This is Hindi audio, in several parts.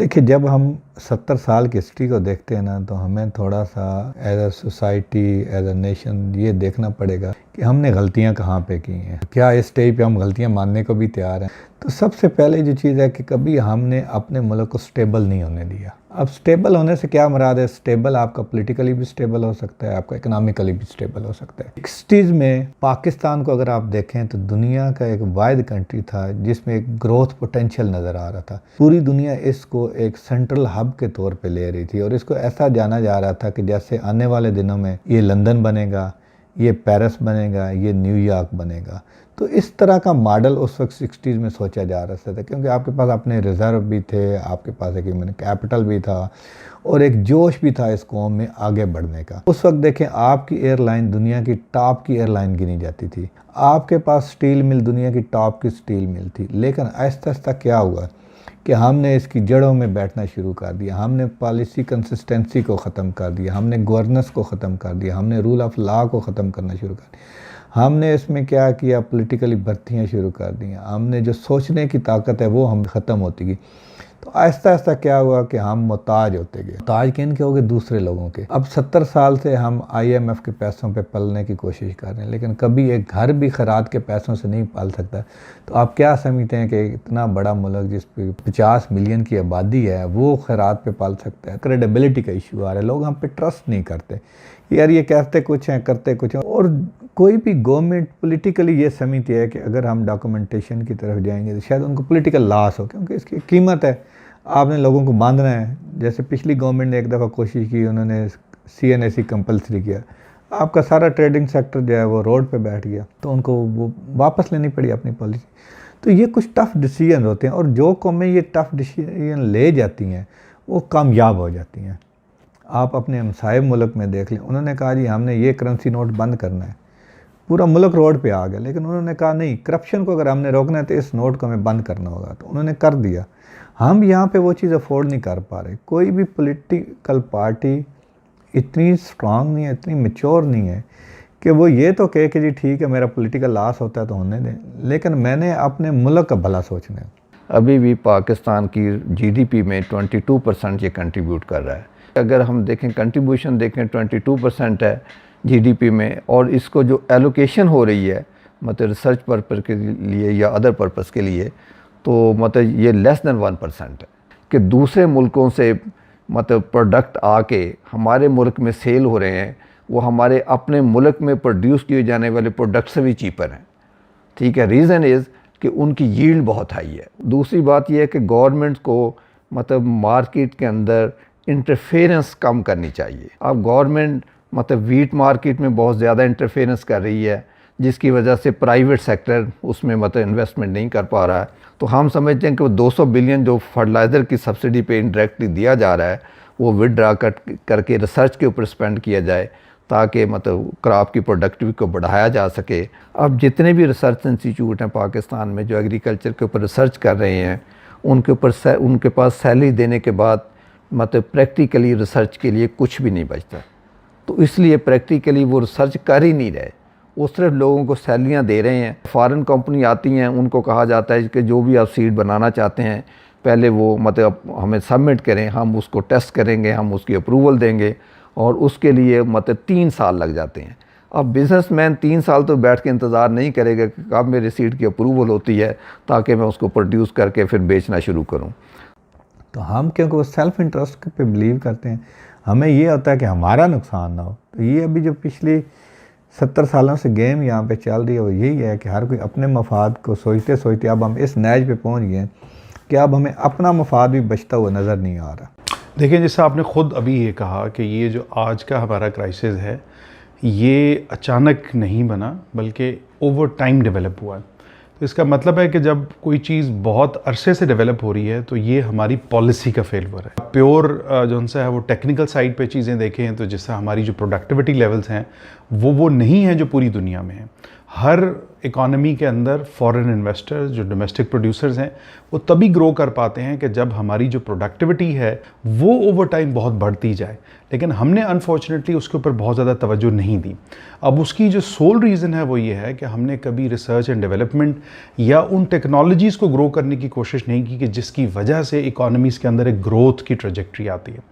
देखिए, जब हम 70 साल की हिस्ट्री को देखते हैं ना, तो हमें थोड़ा सा as a society, as a nation ये देखना पड़ेगा कि हमने गलतियां कहाँ पे की हैं। क्या इस स्टेज पे हम गलतियां मानने को भी तैयार हैं? तो सबसे पहले जो चीज़ है कि कभी हमने अपने मुल्क को स्टेबल नहीं होने दिया। अब स्टेबल होने से क्या मुराद है? स्टेबल आपका पॉलिटिकली भी स्टेबल हो सकता है, आपका इकोनॉमिकली भी स्टेबल हो सकता है। 60s में पाकिस्तान को अगर आप देखें तो दुनिया का एक वाहिद कंट्री था जिसमें एक ग्रोथ पोटेंशियल नज़र आ रहा था। पूरी दुनिया इसको एक सेंट्रल हब के तौर पे ले रही थी और इसको ऐसा जाना जा रहा था कि जैसे आने वाले दिनों में ये लंदन बनेगा, ये पेरिस बनेगा, ये न्यूयॉर्क बनेगा। तो इस तरह का मॉडल उस वक्त 60s में सोचा जा रहा था, क्योंकि आपके पास अपने रिज़र्व भी थे, आपके पास एक ह्यूमन कैपिटल भी था और एक जोश भी था इस कौम में आगे बढ़ने का। उस वक्त देखें, आपकी एयरलाइन दुनिया की टॉप की एयरलाइन गिनी जाती थी। आपके पास स्टील मिल दुनिया की टॉप की स्टील मिल थी। लेकिन आहिस्ता आहिस्ता क्या हुआ कि हमने इसकी जड़ों में बैठना शुरू कर दिया। हमने पॉलिसी कंसिस्टेंसी को ख़त्म कर दिया, हमने गवर्नेंस को ख़त्म कर दिया, हमने रूल ऑफ लॉ को ख़त्म करना शुरू कर दिया। हमने इसमें क्या किया, पॉलिटिकली भर्तियाँ शुरू कर दी। हमने जो सोचने की ताकत है वो हम ख़त्म होती गई। तो आहिस्ता आहिस्ता क्या हुआ कि हम मोहताज होते गए। मोहताज किन के हो गए? दूसरे लोगों के। अब 70 साल से हम IMF के पैसों पे पलने की कोशिश कर रहे हैं, लेकिन कभी एक घर भी खैरात के पैसों से नहीं पाल सकता। तो आप क्या समझते हैं कि इतना बड़ा मुल्क जिस पे 50 मिलियन की आबादी है वो खैरात पे पाल सकता है? क्रेडिबिलिटी का इशू आ रहा है, लोग हम पे ट्रस्ट नहीं करते। यार ये कहते कुछ हैं करते कुछ हैं। और कोई भी गवर्नमेंट पॉलिटिकली ये समझती है कि अगर हम डॉक्यूमेंटेशन की तरफ जाएंगे तो शायद उनको पॉलिटिकल लॉस हो, क्योंकि इसकी कीमत है। आपने लोगों को बांधना है। जैसे पिछली गवर्नमेंट ने एक दफ़ा कोशिश की, उन्होंने CNSE कंपलसरी किया, आपका सारा ट्रेडिंग सेक्टर जो है वो रोड पे बैठ गया, तो उनको वो वापस लेनी पड़ी अपनी पॉलिसी। तो ये कुछ टफ़ डिसीजन होते हैं और जो कौमें ये टफ़ डिसीजन ले जाती हैं वो कामयाब हो जाती हैं। आप अपने हमसाये मुल्क में देख लें, उन्होंने कहा जी हमने ये करेंसी नोट बंद करना है, पूरा मुल्क रोड पे आ गया। लेकिन उन्होंने कहा नहीं, करप्शन को अगर हमने रोकना है तो इस नोट को हमें बंद करना होगा, तो उन्होंने कर दिया। हम यहाँ पे वो चीज़ अफोर्ड नहीं कर पा रहे। कोई भी पॉलिटिकल पार्टी इतनी स्ट्रांग नहीं है, इतनी मैच्योर नहीं है कि वो ये तो कहे कि जी ठीक है मेरा पॉलिटिकल लॉस होता है तो होने दें, लेकिन मैंने अपने मुल्क का भला सोचना है। अभी भी पाकिस्तान की GDP में 22% ये कंट्रीब्यूट कर रहा है। अगर हम देखें कंट्रीब्यूशन देखें 22% है GDP में, और इसको जो एलोकेशन हो रही है मतलब रिसर्च पर्पज़ के लिए या अदर पर्पज़ के लिए, तो मतलब ये लेस देन 1% है कि दूसरे मुल्कों से मतलब प्रोडक्ट आके हमारे मुल्क में सेल हो रहे हैं, वो हमारे अपने मुल्क में प्रोड्यूस किए जाने वाले प्रोडक्ट से भी चीपर हैं। ठीक है, रीज़न इज़ कि उनकी यील्ड बहुत हाई है। दूसरी बात यह है कि गवर्नमेंट को मतलब मार्केट के अंदर इंटरफेरेंस कम करनी चाहिए। अब गवर्नमेंट मतलब वीट मार्केट में बहुत ज़्यादा इंटरफेरेंस कर रही है, जिसकी वजह से प्राइवेट सेक्टर उसमें मतलब इन्वेस्टमेंट नहीं कर पा रहा है। तो हम समझते हैं कि वो 200 बिलियन जो फर्टिलाइज़र की सब्सिडी पे इंडायरेक्टली दिया जा रहा है वो विदड्रा करके रिसर्च के ऊपर स्पेंड किया जाए, ताकि मतलब क्रॉप की प्रोडक्टिविटी को बढ़ाया जा सके। अब जितने भी रिसर्च इंस्टीट्यूट हैं पाकिस्तान में जो एग्रीकल्चर के ऊपर रिसर्च कर रहे हैं, उनके पास सैलरी देने के बाद मतलब प्रैक्टिकली रिसर्च के लिए कुछ भी नहीं बचता। तो इसलिए प्रैक्टिकली वो रिसर्च कर ही नहीं रहे, वो सिर्फ लोगों को सैलरियाँ दे रहे हैं। फॉरेन कंपनी आती हैं, उनको कहा जाता है कि जो भी आप सीड बनाना चाहते हैं पहले वो मतलब हमें सबमिट करें, हम उसको टेस्ट करेंगे, हम उसकी अप्रूवल देंगे, और उसके लिए मतलब 3 साल लग जाते हैं। अब बिजनेसमैन 3 साल तो बैठ के इंतज़ार नहीं करेगा कि कब मेरी सीड की अप्रूवल होती है ताकि मैं उसको प्रोड्यूस करके फिर बेचना शुरू करूं। तो हम क्योंकि वो सेल्फ इंटरेस्ट पे बिलीव करते हैं, हमें ये होता है कि हमारा नुकसान ना हो। तो ये अभी जो पिछली 70 सालों से गेम यहाँ पे चल रही है वो यही है कि हर कोई अपने मफाद को सोचते सोचते अब हम इस नैज पे पहुँच गए कि अब हमें अपना मफाद भी बचता हुआ नज़र नहीं आ रहा। देखिए, जैसे आपने ख़ुद अभी ये कहा कि ये जो आज का हमारा क्राइसिस है ये अचानक नहीं बना, बल्कि ओवर टाइम डेवलप हुआ है। तो इसका मतलब है कि जब कोई चीज़ बहुत अरसे से डेवलप हो रही है तो ये हमारी पॉलिसी का फेलियर है। प्योर जो उनसे है वो टेक्निकल साइड पे चीज़ें देखें तो जिससे हमारी जो प्रोडक्टिविटी लेवल्स हैं वो नहीं है जो पूरी दुनिया में है। हर इकॉनमी के अंदर फॉरेन इन्वेस्टर्स जो डोमेस्टिक प्रोड्यूसर्स हैं वो तभी ग्रो कर पाते हैं कि जब हमारी जो प्रोडक्टिविटी है वो ओवर टाइम बहुत बढ़ती जाए, लेकिन हमने अनफॉर्चुनेटली उसके ऊपर बहुत ज़्यादा तवज्जो नहीं दी। अब उसकी जो सोल रीज़न है वो ये है कि हमने कभी रिसर्च एंड डेवलपमेंट या उन टेक्नोलॉजीज़ को ग्रो करने की कोशिश नहीं की कि जिसकी वजह से इकॉनमीज़ के अंदर एक ग्रोथ की ट्रेजेक्ट्री आती है।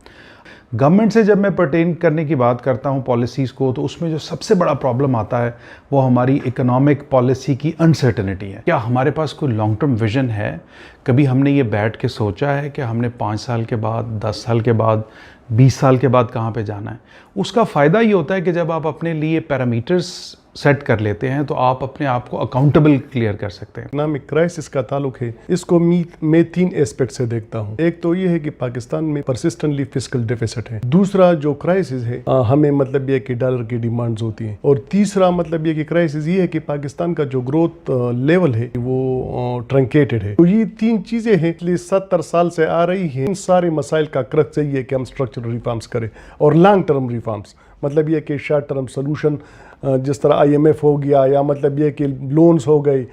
गवर्नमेंट से जब मैं पर्टेन करने की बात करता हूँ पॉलिसीज़ को, तो उसमें जो सबसे बड़ा प्रॉब्लम आता है वो हमारी इकोनॉमिक पॉलिसी की अनसर्टेनिटी है। क्या हमारे पास कोई लॉन्ग टर्म विजन है? कभी हमने ये बैठ के सोचा है कि हमने 5 साल के बाद, 10 साल के बाद, 20 साल के बाद कहाँ पे जाना है? उसका फ़ायदा ये होता है कि जब आप अपने लिए पैरामीटर्स सेट कर लेते हैं तो आप अपने आप को अकाउंटेबल क्लियर कर सकते हैं। इकोनॉमिक क्राइसिस का ताल्लुक है, इसको मैं 3 एस्पेक्ट से देखता हूँ। एक तो ये है कि पाकिस्तान में परसिस्टेंटली फिस्कल डेफिसिट है। दूसरा जो क्राइसिस है हमें मतलब ये कि डॉलर की डिमांड्स होती हैं। और तीसरा मतलब ये कि क्राइसिस ये है कि पाकिस्तान का जो ग्रोथ लेवल है वो ट्रंकेटेड है। तो ये 3 चीजें हैं, इसलिए 70 साल से आ रही है। इन सारे मसाइल का क्रक्स यही है कि हम स्ट्रक्चरल रिफॉर्म्स करें और लॉन्ग टर्म रिफॉर्म्स, मतलब ये कि शॉर्ट टर्म सोल्यूशन जिस तरह IMF हो गया या मतलब ये कि लोन्स हो गए,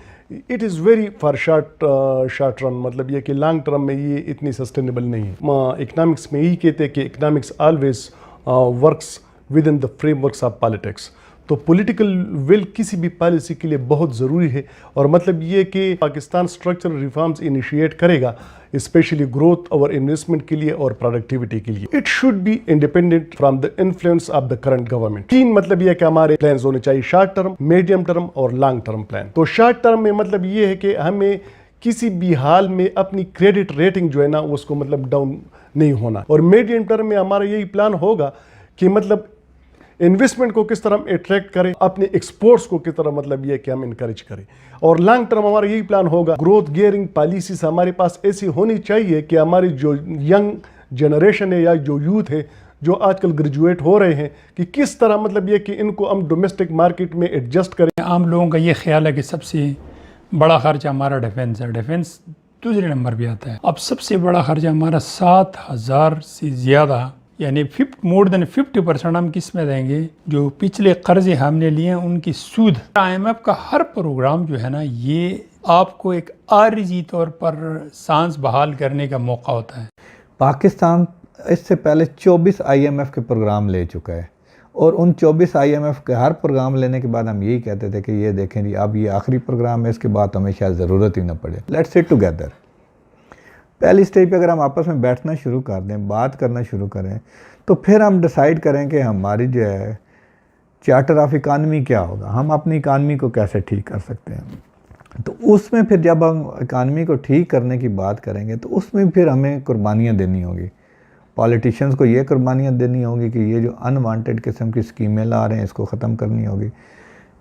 it is very for short run, मतलब ये कि लॉन्ग टर्म में ये इतनी सस्टेनेबल नहीं है। इकनॉमिक्स में यही कहते हैं कि economics always works with in the frameworks of politics. तो पॉलिटिकल विल किसी भी पॉलिसी के लिए बहुत ज़रूरी है। और मतलब ये कि पाकिस्तान स्ट्रक्चरल रिफॉर्म्स इनिशिएट करेगा, स्पेशली ग्रोथ और इन्वेस्टमेंट के लिए और प्रोडक्टिविटी के लिए। It should be independent from the influence of the current government. 3 मतलब ये कि हमारे प्लान होने चाहिए, शॉर्ट टर्म, मीडियम टर्म और लॉन्ग टर्म प्लान। तो शॉर्ट टर्म में मतलब ये है कि हमें किसी भी हाल में अपनी क्रेडिट रेटिंग जो है ना उसको मतलब डाउन नहीं होना। और मीडियम टर्म में हमारा यही प्लान होगा कि मतलब इन्वेस्टमेंट को किस तरह अट्रैक्ट करें, अपने एक्सपोर्ट्स को किस तरह मतलब ये कि हम इनकरेज करें। और लॉन्ग टर्म हमारा यही प्लान होगा, ग्रोथ गियरिंग पॉलिसीज हमारे पास ऐसी होनी चाहिए कि हमारी जो यंग जनरेशन है या जो यूथ है जो आजकल ग्रेजुएट हो रहे हैं, कि किस तरह मतलब ये कि इनको हम डोमेस्टिक मार्केट में एडजस्ट करें। आम लोगों का ये ख्याल है कि सबसे बड़ा खर्चा हमारा डिफेंस है, डिफेंस दूसरे नंबर पे आता है। अब सबसे बड़ा खर्चा हमारा 7,000 से ज़्यादा, यानी मोर देन 50% हम किस में देंगे? जो पिछले कर्जे हमने लिए हैं उनकी सूद। IMF का हर प्रोग्राम जो है ना, ये आपको एक आर्जी तौर पर सांस बहाल करने का मौका होता है। पाकिस्तान इससे पहले 24 IMF के प्रोग्राम ले चुका है और उन 24 IMF के हर प्रोग्राम लेने के बाद हम यही कहते थे कि ये देखें जी अब ये आखिरी प्रोग्राम है, इसके बाद हमें शायद ज़रूरत ही ना पड़े। Let's sit together. पहली स्टेज पे अगर हम आपस में बैठना शुरू कर दें, बात करना शुरू करें, तो फिर हम डिसाइड करें कि हमारी जो है चार्टर ऑफ इकानमी क्या होगा, हम अपनी इकानमी को कैसे ठीक कर सकते हैं। तो उसमें फिर जब हम इकानमी को ठीक करने की बात करेंगे तो उसमें फिर हमें कुर्बानियाँ देनी होगी। पॉलिटिशियंस को ये कुर्बानियाँ देनी होगी कि ये जो अनवांटेड किस्म की स्कीमें ला रहे हैं इसको ख़त्म करनी होगी।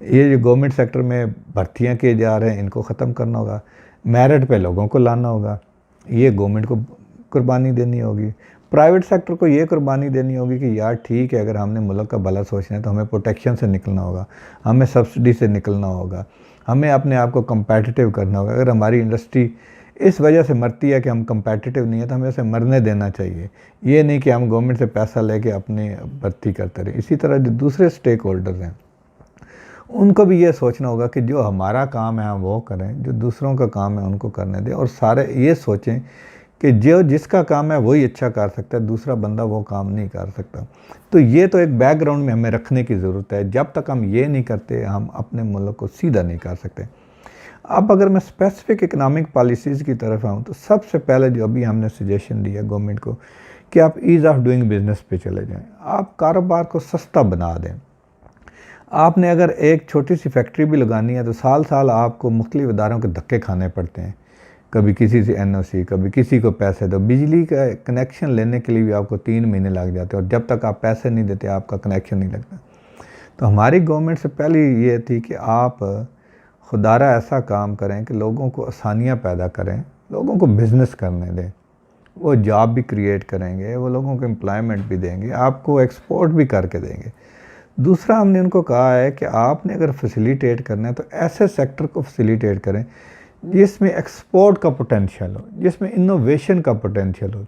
ये जो गवर्नमेंट सेक्टर में भर्तियाँ किए जा रहे हैं इनको ख़त्म करना होगा। मेरिट पे लोगों को लाना होगा, ये गवर्नमेंट को कुर्बानी देनी होगी। प्राइवेट सेक्टर को ये कुर्बानी देनी होगी कि यार ठीक है, अगर हमने मुल्क का भला सोचना है तो हमें प्रोटेक्शन से निकलना होगा, हमें सब्सिडी से निकलना होगा, हमें अपने आप को कंपेटिटिव करना होगा। अगर हमारी इंडस्ट्री इस वजह से मरती है कि हम कंपेटिटिव नहीं है तो हमें उसे मरने देना चाहिए। ये नहीं कि हम गवर्नमेंट से पैसा लेके अपनी भर्ती करते रहे। इसी तरह जो दूसरे स्टेक होल्डर्स हैं उनको भी ये सोचना होगा कि जो हमारा काम है हम वो करें, जो दूसरों का काम है उनको करने दें। और सारे ये सोचें कि जो जिसका काम है वही अच्छा कर सकता है, दूसरा बंदा वो काम नहीं कर सकता। तो ये तो एक बैकग्राउंड में हमें रखने की ज़रूरत है। जब तक हम ये नहीं करते हम अपने मुल्क को सीधा नहीं कर सकते। अब अगर मैं स्पेसिफिक इकनॉमिक पॉलिसीज़ की तरफ आऊँ तो सबसे पहले जो अभी हमने सजेशन दिया गवर्नमेंट को कि आप ईज़ ऑफ डूइंग बिज़नेस पे चले जाएँ, आप कारोबार को सस्ता बना दें। आपने अगर एक छोटी सी फैक्ट्री भी लगानी है तो साल साल आपको मुख्तलिफ इदारों के धक्के खाने पड़ते हैं, कभी किसी से NOC, कभी किसी को पैसे दो। बिजली का कनेक्शन लेने के लिए भी आपको 3 महीने लग जाते हैं और जब तक आप पैसे नहीं देते आपका कनेक्शन नहीं लगता। तो हमारी गवर्नमेंट से पहले ये थी कि आप खुदारा ऐसा काम करें कि लोगों को आसानियाँ पैदा करें, लोगों को बिज़नेस करने दें, वो जॉब भी क्रिएट करेंगे, वो लोगों को एम्प्लॉयमेंट भी देंगे, आपको एक्सपोर्ट भी करके देंगे। दूसरा हमने उनको कहा है कि आपने अगर फैसिलिटेट करना है तो ऐसे सेक्टर को फैसिलिटेट करें जिसमें एक्सपोर्ट का पोटेंशियल हो, जिसमें इनोवेशन का पोटेंशियल हो।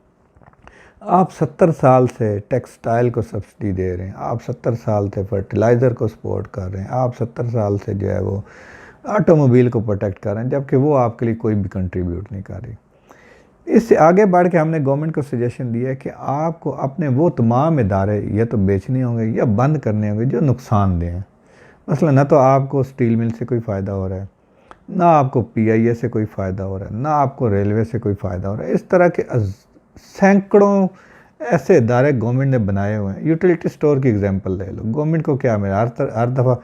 आप 70 साल से टेक्सटाइल को सब्सिडी दे रहे हैं, आप 70 साल से फर्टिलाइज़र को सपोर्ट कर रहे हैं, आप 70 साल से जो है वो ऑटोमोबाइल को प्रोटेक्ट कर रहे हैं, जबकि वो आपके लिए कोई भी कंट्रीब्यूट नहीं कर रही। इससे आगे बढ़ के हमने गवर्नमेंट को सजेशन दिया है कि आपको अपने वो तमाम इदारे या तो बेचने होंगे या बंद करने होंगे जो नुकसानदेह हैं। मसलन ना तो आपको स्टील मिल से कोई फ़ायदा हो रहा है, ना आपको PIA से कोई फ़ायदा हो रहा है, ना आपको रेलवे से कोई फ़ायदा हो रहा है। इस तरह के सैकड़ों ऐसे इदारे गवर्नमेंट ने बनाए हुए हैं। यूटिलिटी स्टोर की एग्जांपल ले लो, गवर्नमेंट को क्या मिला, हर दफ़ा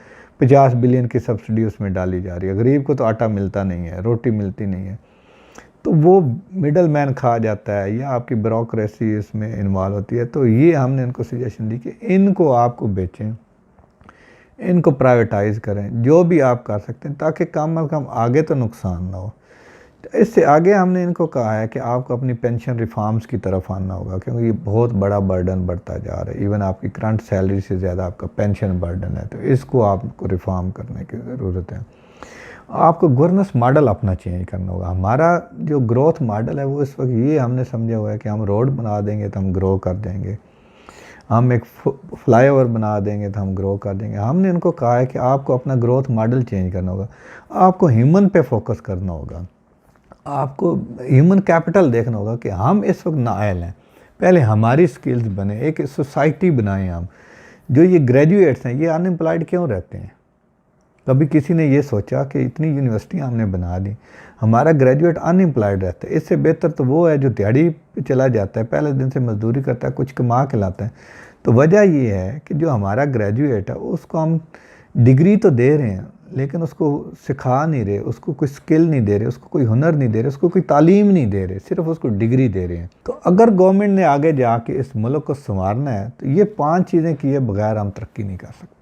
50 बिलियन की सब्सिडी उसमें डाली जा रही है। गरीब को तो आटा मिलता नहीं है, रोटी मिलती नहीं है, तो वो मिडल मैन खा जाता है या आपकी ब्यूरोक्रेसी इसमें इन्वॉल्व होती है। तो ये हमने इनको सजेशन दी कि इनको आपको बेचें, इनको प्राइवेटाइज़ करें, जो भी आप कर सकते हैं, ताकि कम अज़ कम आगे तो नुकसान ना हो। तो इससे आगे हमने इनको कहा है कि आपको अपनी पेंशन रिफॉर्म्स की तरफ आना होगा, क्योंकि ये बहुत बड़ा बर्डन बढ़ता जा रहा है। इवन आपकी करंट सैलरी से ज़्यादा आपका पेंशन बर्डन है, तो इसको आपको रिफॉर्म करने की ज़रूरत है। आपको गवर्नेंस मॉडल अपना चेंज करना होगा। हमारा जो ग्रोथ मॉडल है वो इस वक्त ये हमने समझा हुआ है कि हम रोड बना देंगे तो हम ग्रो कर देंगे, हम एक फ्लाईओवर बना देंगे तो हम ग्रो कर देंगे। हमने इनको कहा है कि आपको अपना ग्रोथ मॉडल चेंज करना होगा, आपको ह्यूमन पे फोकस करना होगा, आपको ह्यूमन कैपिटल देखना होगा कि हम इस वक्त नाअहल हैं, पहले हमारी स्किल्स बने, एक सोसाइटी बनाएं हम। जो ये ग्रेजुएट्स हैं ये अनएम्प्लॉयड क्यों रहते हैं? कभी किसी ने ये सोचा कि इतनी यूनिवर्सिटियाँ हमने बना दी, हमारा ग्रेजुएट अनएम्प्लॉयड रहता है? इससे बेहतर तो वो है जो दिहाड़ी पे चला जाता है, पहले दिन से मजदूरी करता है, कुछ कमा के लाता है। तो वजह ये है कि जो हमारा ग्रेजुएट है उसको हम डिग्री तो दे रहे हैं, लेकिन उसको सिखा नहीं रहे, उसको कोई स्किल नहीं दे रहे, उसको कोई हुनर नहीं दे रहे, उसको कोई तालीम नहीं दे रहे, सिर्फ उसको डिग्री दे रहे हैं। तो अगर गवर्नमेंट ने आगे जाके इस मुल्क को संवारना है तो ये 5 चीज़ें किए बगैर हम तरक्की नहीं कर सकते।